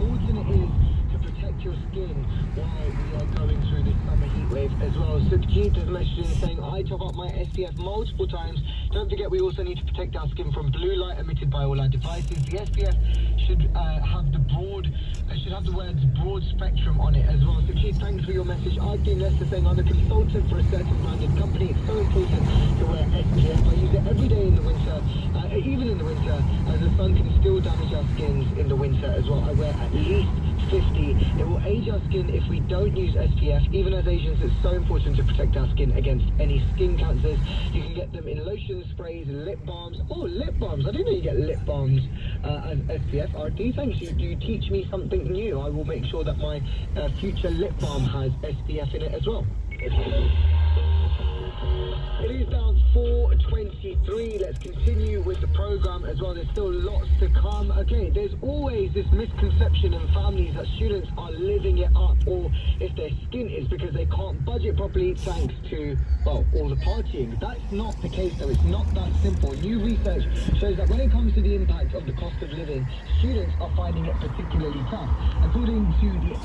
important it is to protect your skin while we are going through this summer heat wave as well. Sukhjit has messaged in saying, I top up my SPF multiple times. Don't forget we also need to protect our skin from blue light emitted by all our devices. The SPF should have the words broad spectrum on it as well. Sukhjit, thanks for your message. Arkin Lester saying, I'm a consultant for a certain branded company. It's so important to wear SPF. I use it every day in the winter, even in the winter, as the sun can still damage our skins in the winter as well. I wear at least 50. It will age our skin if we don't use SPF. Even as Asians, it's so important to protect our skin against any skin cancers. You can get them in lotions, sprays, lip balms. Oh, lip balms. I didn't know you get lip balms as SPF. RT, thanks. You teach me something new. I will make sure that my future lip balm has SPF in it as well. It is now 4:23. Let's continue with the program as well. There's still lots to come. Okay, there's always this misconception in families that students are living it up, or if their skin is because they can't budget properly thanks to, well, all the partying. That's not the case though. It's not that simple. New research shows that when it comes to the impact of the cost of living, students are finding it particularly tough. According to the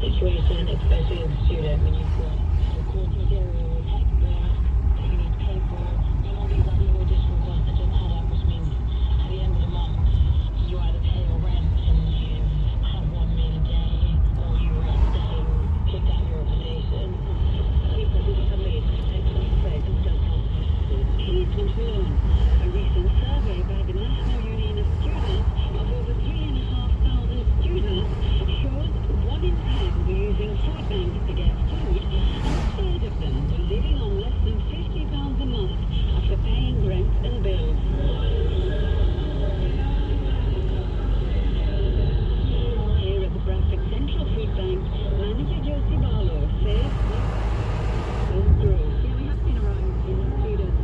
situation, especially as a student, when you've got the course material, textbooks that you need to pay for, and all these other little additional costs that just add up, which means at the end of the month, you either pay your rent and you have 1 meal a day, or you are staying kicked out of your accommodation. People who become late, actually spread and don't help the kids and children. A recent survey by the National Union of Students of over 3,500 students shows 1 in 10 were using food banks to get food, and a third of them were living on less than £50 a month after paying rent and bills. Here at the Bradford Central Food Bank, manager Josie Barlow says this is through. Yeah, we have been around in students.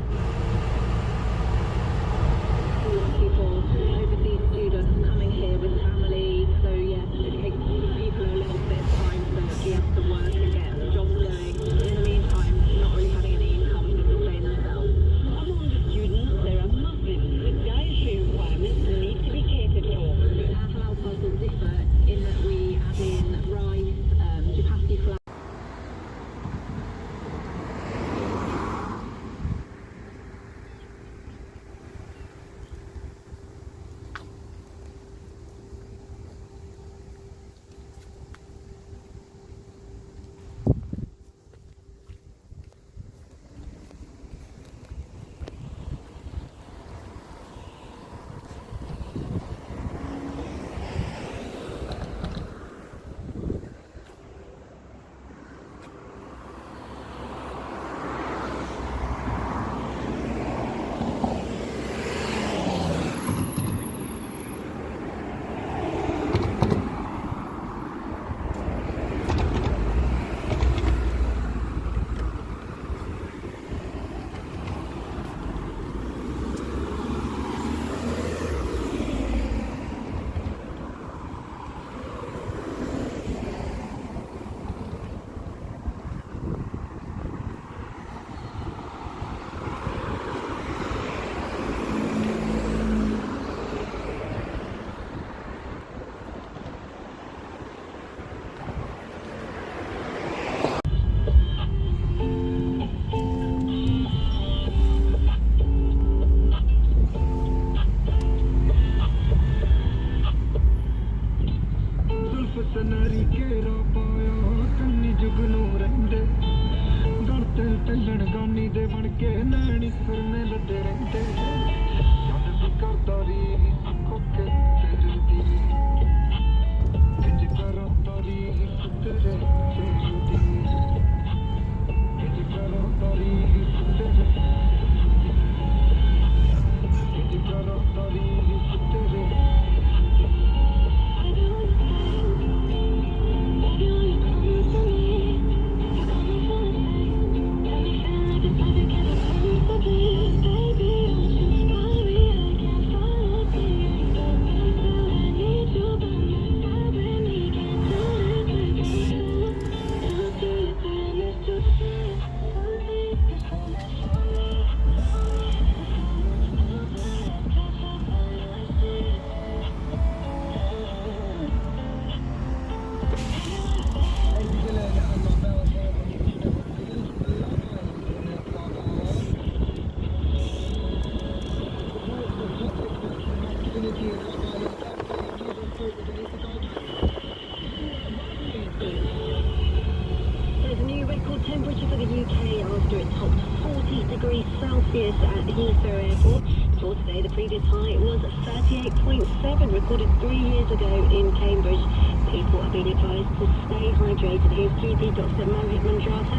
34 today. The previous high was 38.7, recorded 3 years ago in Cambridge. People are being advised to stay hydrated. Here's GP Dr. Mohit Mandrata.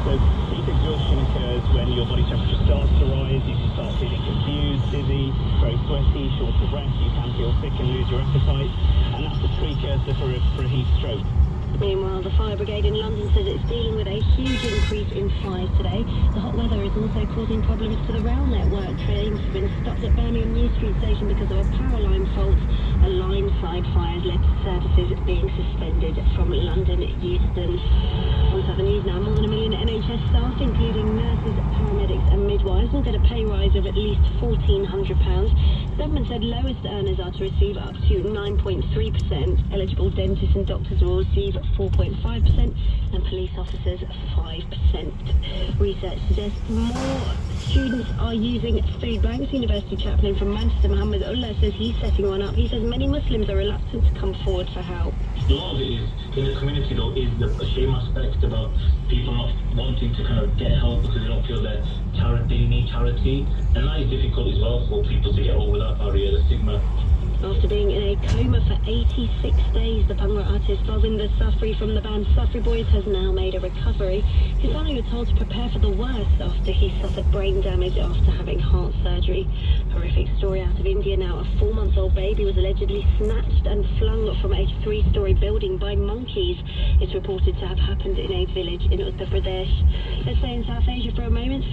So deep exhaustion occurs when your body temperature starts to rise. You can start feeling confused, dizzy, very sweaty, short of breath. You can feel sick and lose your appetite, and that's a precursor for a heat stroke. Meanwhile, the fire brigade in London says it's dealing with a huge increase in fires today. The hot weather is also causing problems to the rail network. Trains have been stopped at Birmingham New Street station because of a power line fault. A line-side fire led to services being suspended from London Euston. On to the news now. More than 1 million NHS staff, including nurses, paramedics and midwives, will get a pay rise of at least £1,400. The government said lowest earners are to receive up to 9.3%. Eligible dentists and doctors will receive 4.5% and police officers 5%. Research suggests more students are using food banks. University chaplain from Manchester, Mohammed Ullah, says he's setting one up. He says many Muslims are reluctant to come forward for help. A lot of it is, in the community though, is the shame aspect about people not wanting to kind of get help because they don't feel that they need charity. And that is difficult as well for people to get over that barrier, the stigma. After being in a coma for 86 days, the Bhangra artist Balwinder Safri from the band Safri Boys has now made a recovery. His family were told to prepare for the worst after he suffered brain damage after having heart surgery. Horrific story out of India now. A 4-month-old baby was allegedly snatched and flung from a 3-story building by monkeys. It's reported to have happened in a village in Uttar Pradesh. Let's stay in South Asia for a moment.